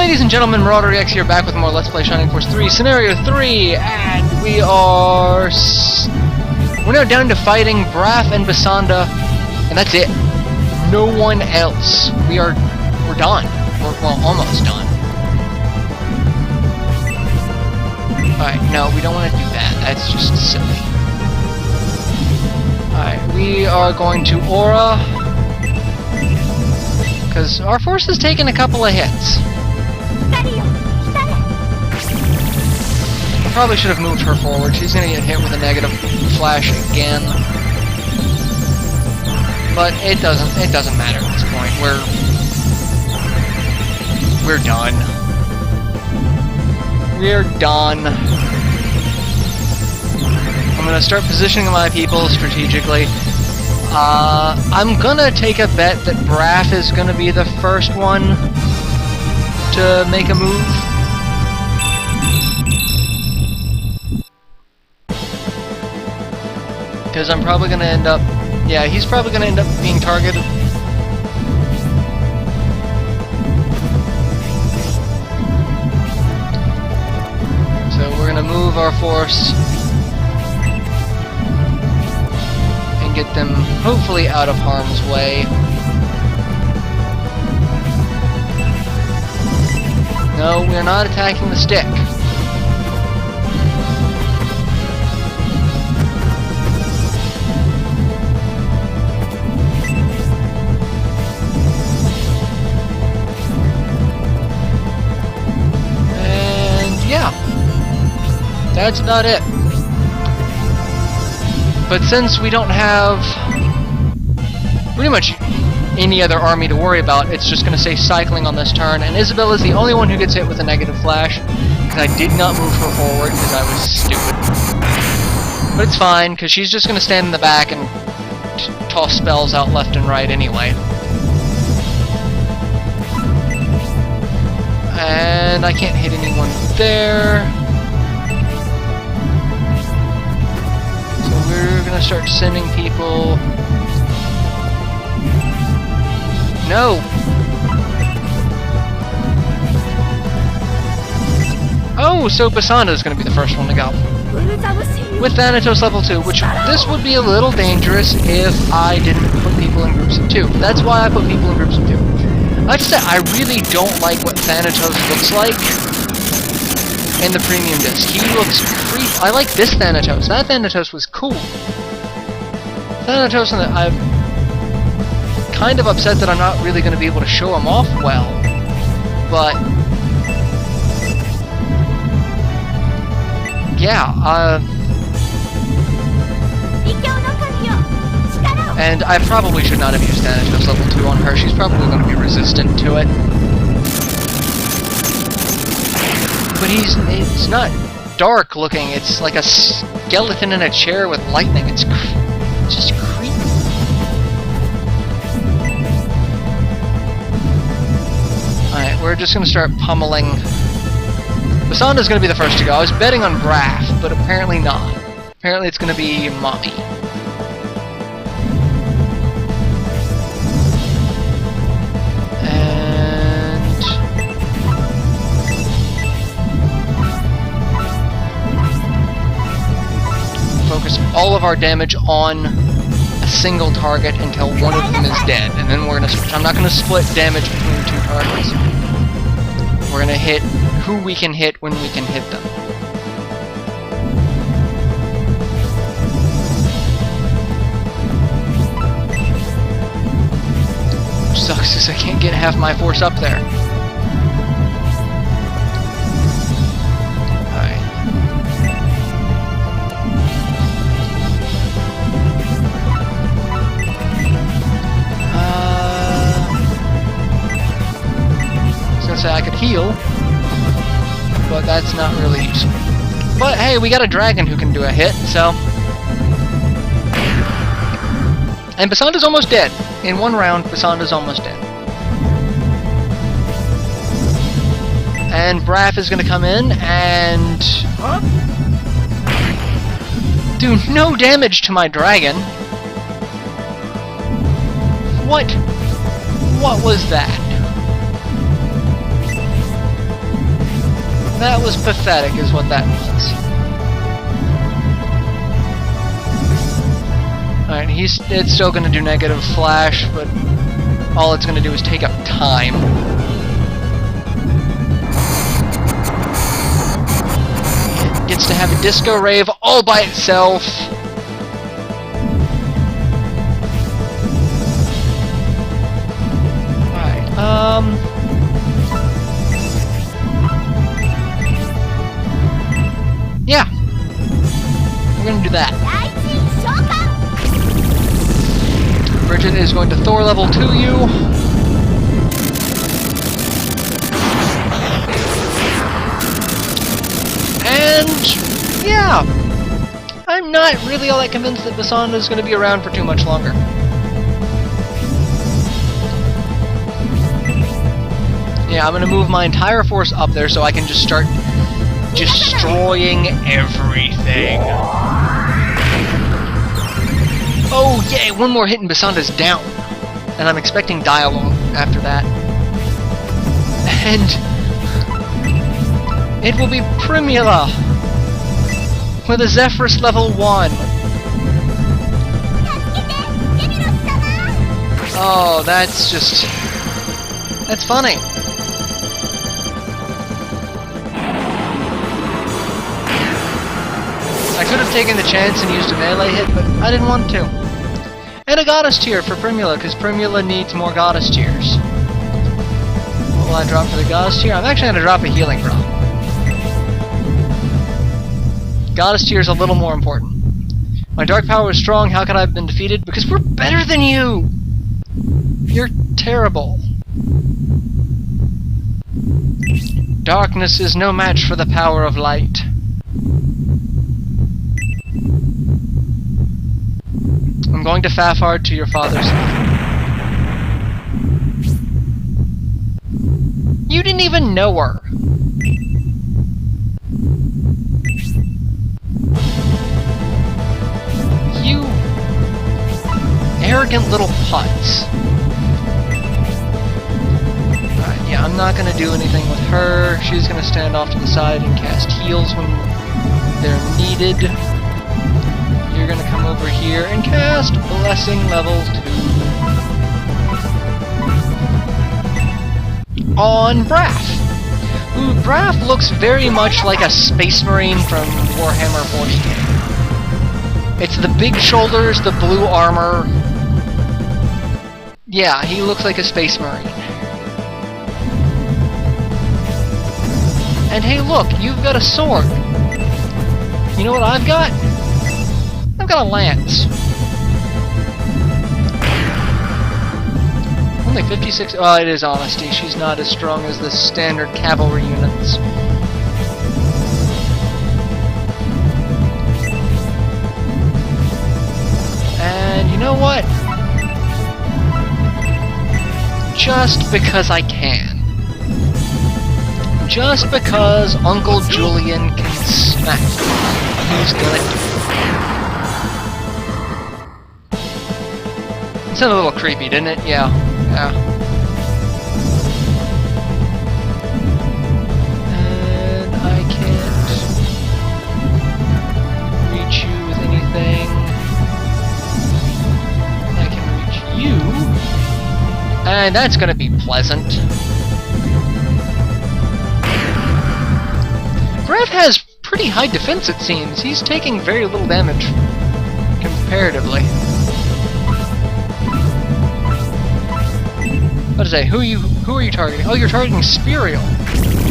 Ladies and gentlemen, MarauderEX here, back with more Let's Play Shining Force 3, Scenario 3, and we're now down to fighting Braff and Bassanda, and that's it. No one else. We're done. Well, almost done. Alright, no, we don't want to do that. That's just silly. Alright, we are going to Aura, because our force has taken a couple of hits. I probably should have moved her forward. She's gonna get hit with a negative flash again. But it doesn't matter at this point. We're done. We're done. I'm gonna start positioning my people strategically. I'm gonna take a bet that Braff is gonna be the first one to make a move. Because I'm probably gonna end up... Yeah, he's probably gonna end up being targeted. So we're gonna move our force and get them hopefully out of harm's way. No, we're not attacking the stick. And yeah, that's about it. But since we don't have pretty much any other army to worry about, it's just going to say cycling on this turn, and Isabel is the only one who gets hit with a negative flash, because I did not move her forward because I was stupid. But it's fine, because she's just going to stand in the back and toss spells out left and right anyway. And I can't hit anyone there. So we're going to start sending people... No! Oh, so Bassanda is going to be the first one to go. With Thanatos level 2, which this would be a little dangerous if I didn't put people in groups of 2. That's why I put people in groups of 2. I have to say, I really don't like what Thanatos looks like in the premium disc. He looks creepy. I like this Thanatos. That Thanatos was cool. Thanatos, I'm kind of upset that I'm not really going to be able to show him off well, but yeah, and I probably should not have used Thanatos level 2 on her. She's probably going to be resistant to it. But it's not dark looking, it's like a skeleton in a chair with lightning. It's just creepy. Alright, we're just gonna start pummeling. Bassanda's gonna be the first to go. I was betting on Braff, but apparently not. Apparently it's gonna be Mommy. And... focus all of our damage on a single target until one of them is dead, and then we're gonna switch. I'm not gonna split damage between 2 targets. We're gonna hit who we can hit when we can hit them. Which sucks because I can't get half my force up there. Say I could heal, but that's not really useful. But hey, we got a dragon who can do a hit, so... And Bassanda's almost dead. In one round, Bassanda's almost dead. And Braff is gonna come in and... do no damage to my dragon. What? What was that? That was pathetic, is what that was. Alright, it's still gonna do negative flash, but all it's gonna do is take up time. It gets to have a disco rave all by itself. Alright, yeah. We're gonna do that. Bridget is going to Thor level 2 you. And yeah. I'm not really all that convinced that Bassanda is going to be around for too much longer. Yeah, I'm going to move my entire force up there so I can just start destroying everything. Oh, yay! One more hit and Bassanda's down. And I'm expecting dialogue after that. And it will be Primula with a Zephyrus level 1. Oh, that's just... that's funny. I could have taken the chance and used a melee hit, but I didn't want to. And a Goddess Tier for Primula, because Primula needs more Goddess Tiers. What will I drop for the Goddess Tier? I'm actually going to drop a Healing Drop. Goddess Tier is a little more important. My Dark Power is strong, how could I have been defeated? Because we're better than you! You're terrible. Darkness is no match for the power of light. I'm going to Fafard to your father's. You didn't even know her. You arrogant little putz. Alright, yeah, I'm not gonna do anything with her. She's gonna stand off to the side and cast heals when they're needed. You're gonna come over here and cast Blessing level 2 on Braff. Ooh, Braff looks very much like a Space Marine from Warhammer 40k. It's the big shoulders, the blue armor. Yeah, he looks like a Space Marine. And hey look, you've got a sword. You know what I've got? I've got a lance. Only 56... oh, it is Honesty. She's not as strong as the standard cavalry units. And you know what? Just because I can. Just because Uncle Julian can smack. He's gonna do it. It sounded a little creepy, didn't it? Yeah. Yeah. And I can't reach you with anything. I can reach you. And that's gonna be pleasant. Braff has pretty high defense, it seems. He's taking very little damage, comparatively. What to say? Who are you targeting? Oh, you're targeting Spirial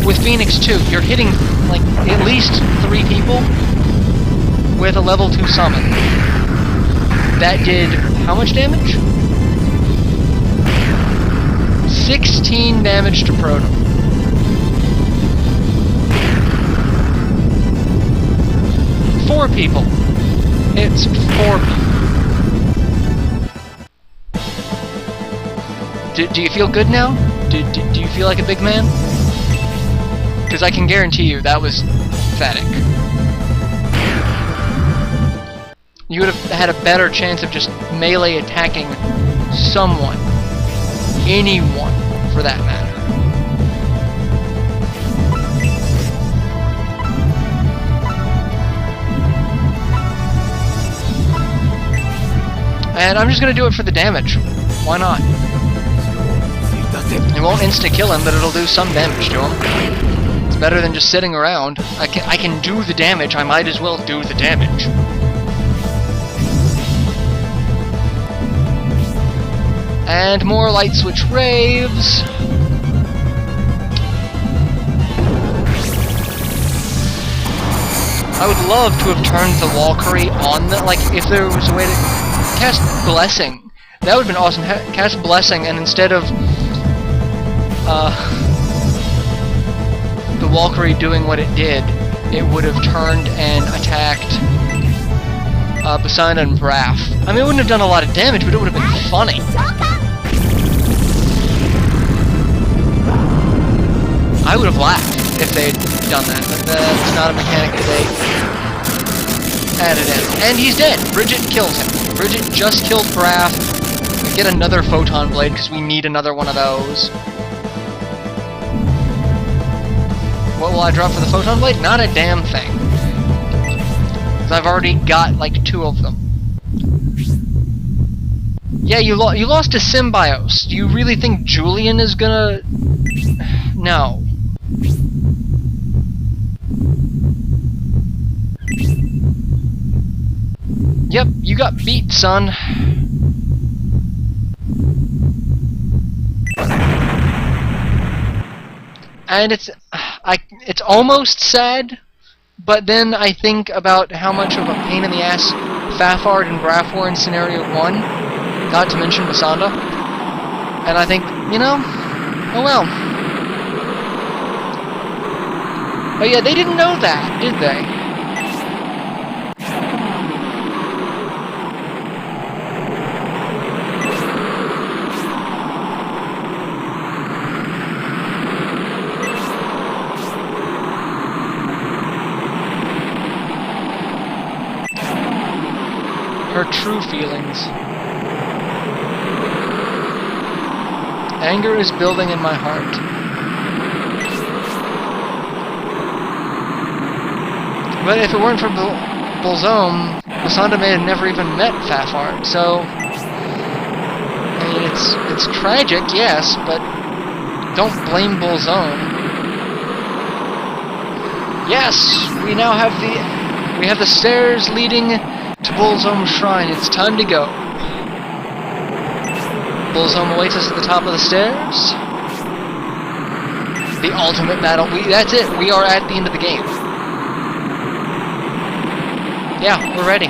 with Phoenix 2. You're hitting like at least 3 people with a level 2 summon. That did how much damage? 16 damage to Proto. Four people. It's 4 people. Do you feel good now? Do you feel like a big man? Because I can guarantee you that was pathetic. You would have had a better chance of just melee attacking someone. Anyone, for that matter. And I'm just gonna do it for the damage. Why not? It won't insta-kill him, but it'll do some damage to him. It's better than just sitting around. I can do the damage, I might as well do the damage. And more light switch raves. I would love to have turned the Valkyrie on the, like, if there was a way to cast Blessing. That would have been awesome. Cast Blessing, and instead of the Valkyrie doing what it did, it would have turned and attacked bassanda and braff. I mean, it wouldn't have done a lot of damage, but it would have been funny. I would have laughed if they had done that, but that's not a mechanic that they added in. And he's dead! Bridget kills him. Bridget just killed Braff. We get another photon blade, because we need another one of those. What will I drop for the photon blade? Not a damn thing. Because I've already got, like, 2 of them. Yeah, you lost to Symbios. Do you really think Julian is gonna... No. Yep, you got beat, son. And it's almost sad, but then I think about how much of a pain in the ass Fafard and Braff were in Scenario 1, not to mention Bassanda, and I think, you know, oh well. Oh yeah, they didn't know that, did they? Her true feelings. Anger is building in my heart. But if it weren't for Bulzome, Bassanda may have never even met Fafard, so... I mean, it's tragic, yes, but don't blame Bulzome. Yes! We now have the stairs leading to Bulzome's shrine. It's time to go. Bulzome awaits us at the top of the stairs. The ultimate battle. That's it. We are at the end of the game. Yeah, we're ready.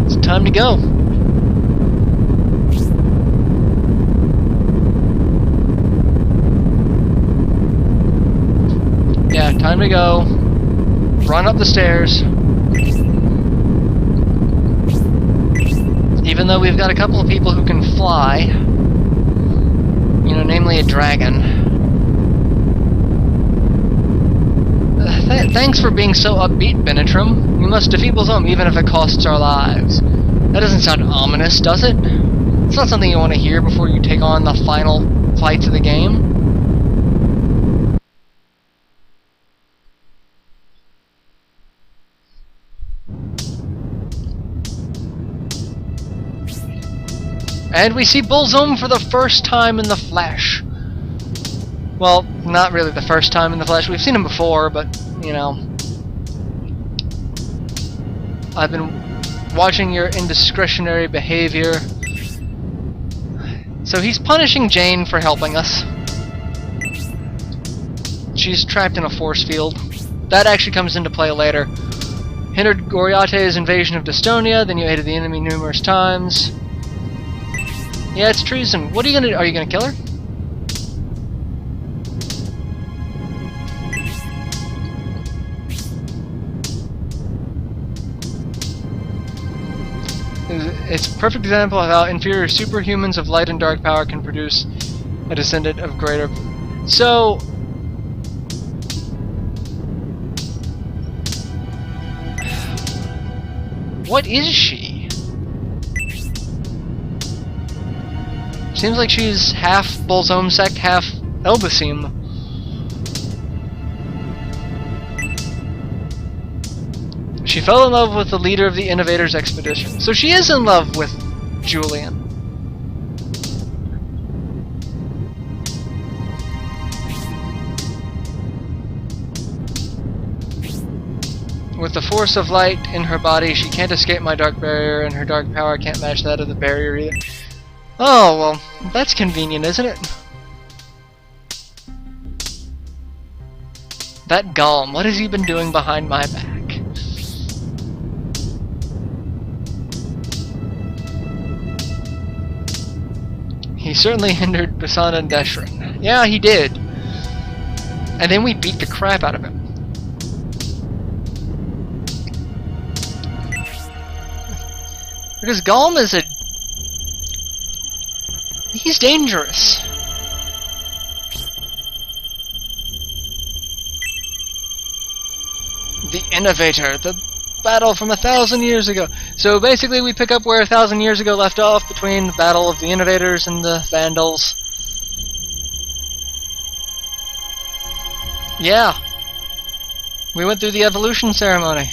It's time to go. Yeah, time to go. Run up the stairs. Even though we've got a couple of people who can fly, you know, namely a dragon. Thanks for being so upbeat, Benetrim. We must defeat Bulzome even if it costs our lives. That doesn't sound ominous, does it? It's not something you want to hear before you take on the final fights of the game. And we see Bulzome for the first time in the flesh. Well, not really the first time in the flesh. We've seen him before, but, you know. I've been watching your indiscretionary behavior. So he's punishing Jane for helping us. She's trapped in a force field. That actually comes into play later. Hindered Goriate's invasion of Dystonia, then you aided the enemy numerous times. Yeah, it's treason. What are you gonna kill her? It's a perfect example of how inferior superhumans of light and dark power can produce a descendant of greater... So... What is she? Seems like she's half Bulzome sect, half Elbasim. She fell in love with the leader of the Innovators expedition. So she is in love with Julian. With the force of light in her body, she can't escape my dark barrier, and her dark power can't match that of the barrier either. Oh, well, that's convenient, isn't it? That golem, what has he been doing behind my back? He certainly hindered Bassanda and Deshran. Yeah, he did. And then we beat the crap out of him. Because Golem is he's dangerous. The Innovator, the battle from 1,000 years ago. So basically we pick up where 1,000 years ago left off between the battle of the Innovators and the Vandals. Yeah. We went through the evolution ceremony.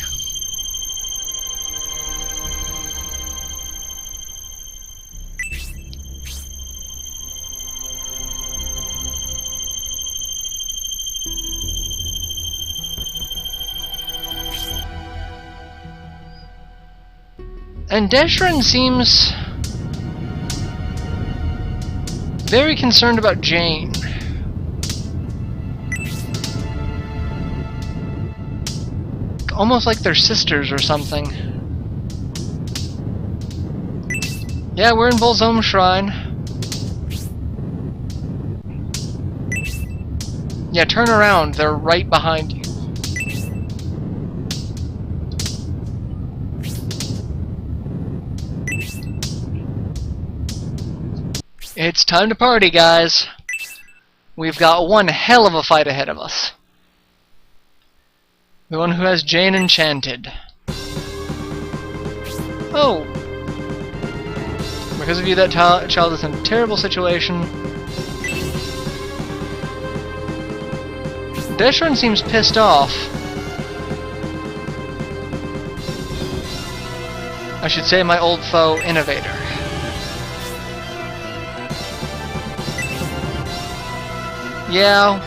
And Deshran seems very concerned about Jane. Almost like they're sisters or something. Yeah, we're in bulzomes Shrine. Yeah, turn around. They're right behind you. It's time to party, guys. We've got one hell of a fight ahead of us. The one who has Jane enchanted. Oh! Because of you, that child is in a terrible situation. Deshran seems pissed off. I should say my old foe, Innovator. Yeah.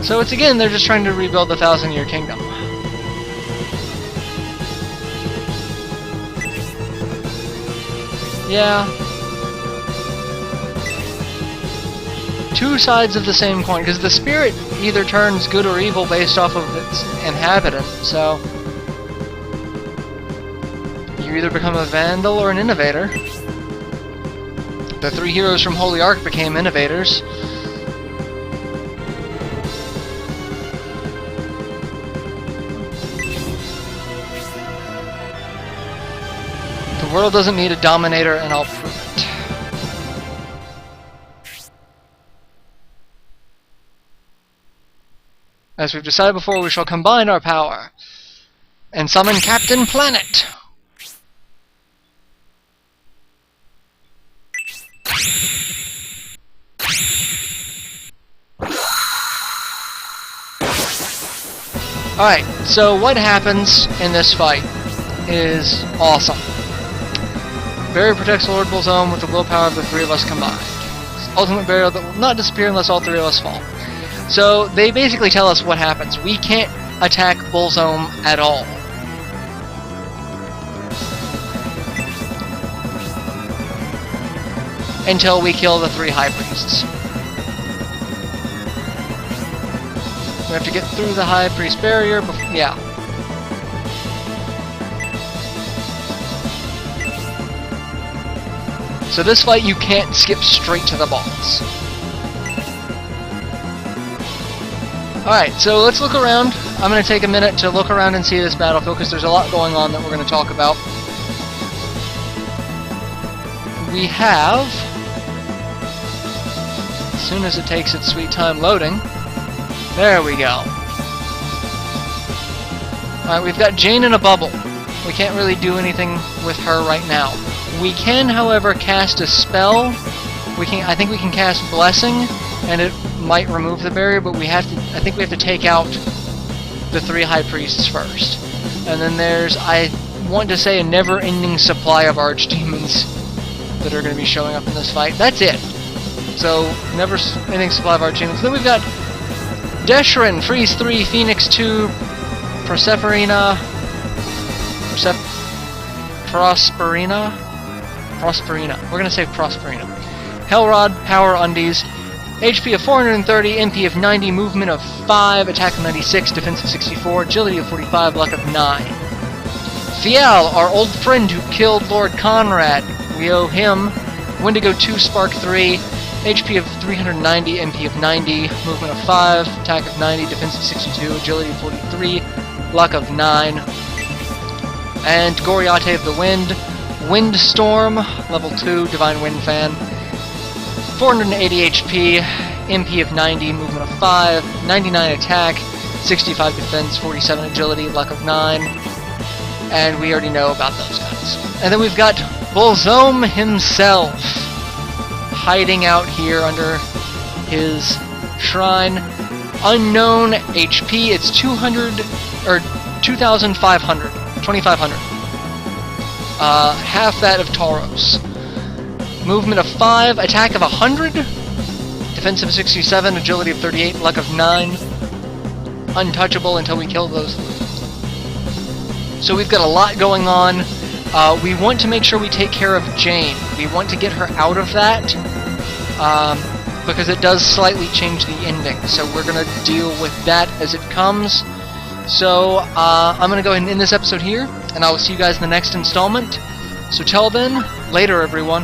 So it's again, they're just trying to rebuild the 1,000-year kingdom. Yeah. Two sides of the same coin, because the spirit either turns good or evil based off of its inhabitant, so you either become a Vandal or an Innovator. The three heroes from Holy Ark became Innovators. The world doesn't need a Dominator, and I'll prove it. As we've decided before, we shall combine our power and summon Captain Planet. Alright, so what happens in this fight is awesome. Barrier protects Lord Bulzome with the willpower of the three of us combined. Ultimate barrier that will not disappear unless all three of us fall. So they basically tell us what happens. We can't attack Bulzome at all. Until we kill the three High Priests. We have to get through the High Priest barrier before, yeah. So this fight you can't skip straight to the boss. Alright, so let's look around. I'm going to take a minute to look around and see this battlefield because there's a lot going on that we're going to talk about. We have, as soon as it takes its sweet time loading, there we go. Alright, we've got Jane in a bubble. We can't really do anything with her right now. We can, however, cast a spell. I think we can cast Blessing, and it might remove the barrier, but I think we have to take out the 3 high priests first. And then there's, I want to say, a never-ending supply of archdemons that are going to be showing up in this fight. That's it. So, never-ending supply of archdemons. Then we've got Deshrin, Freeze 3, Phoenix 2, Prosperina. We're gonna say Prosperina. Hellrod, Power Undies. HP of 430, MP of 90, Movement of 5, Attack of 96, Defense of 64, Agility of 45, Luck of 9. Fiel, our old friend who killed Lord Conrad. We owe him Wendigo 2, Spark 3, HP of 390, MP of 90, Movement of 5, Attack of 90, Defense of 62, Agility of 43, Luck of 9. And Goriate of the Wind, Windstorm, level 2, Divine Wind Fan, 480 HP, MP of 90, Movement of 5, 99 Attack, 65 Defense, 47 Agility, Luck of 9, and we already know about those guys. And then we've got Bulzome himself, hiding out here under his shrine. Unknown HP, it's 2,500. 2,500. Half that of Tauros. Movement of 5, attack of 100, defense of 67, agility of 38, luck of 9. Untouchable until we kill those. So we've got a lot going on. We want to make sure we take care of Jane. We want to get her out of that, because it does slightly change the ending. So we're going to deal with that as it comes. So, I'm going to go ahead and end this episode here, and I will see you guys in the next installment. So till then, later everyone.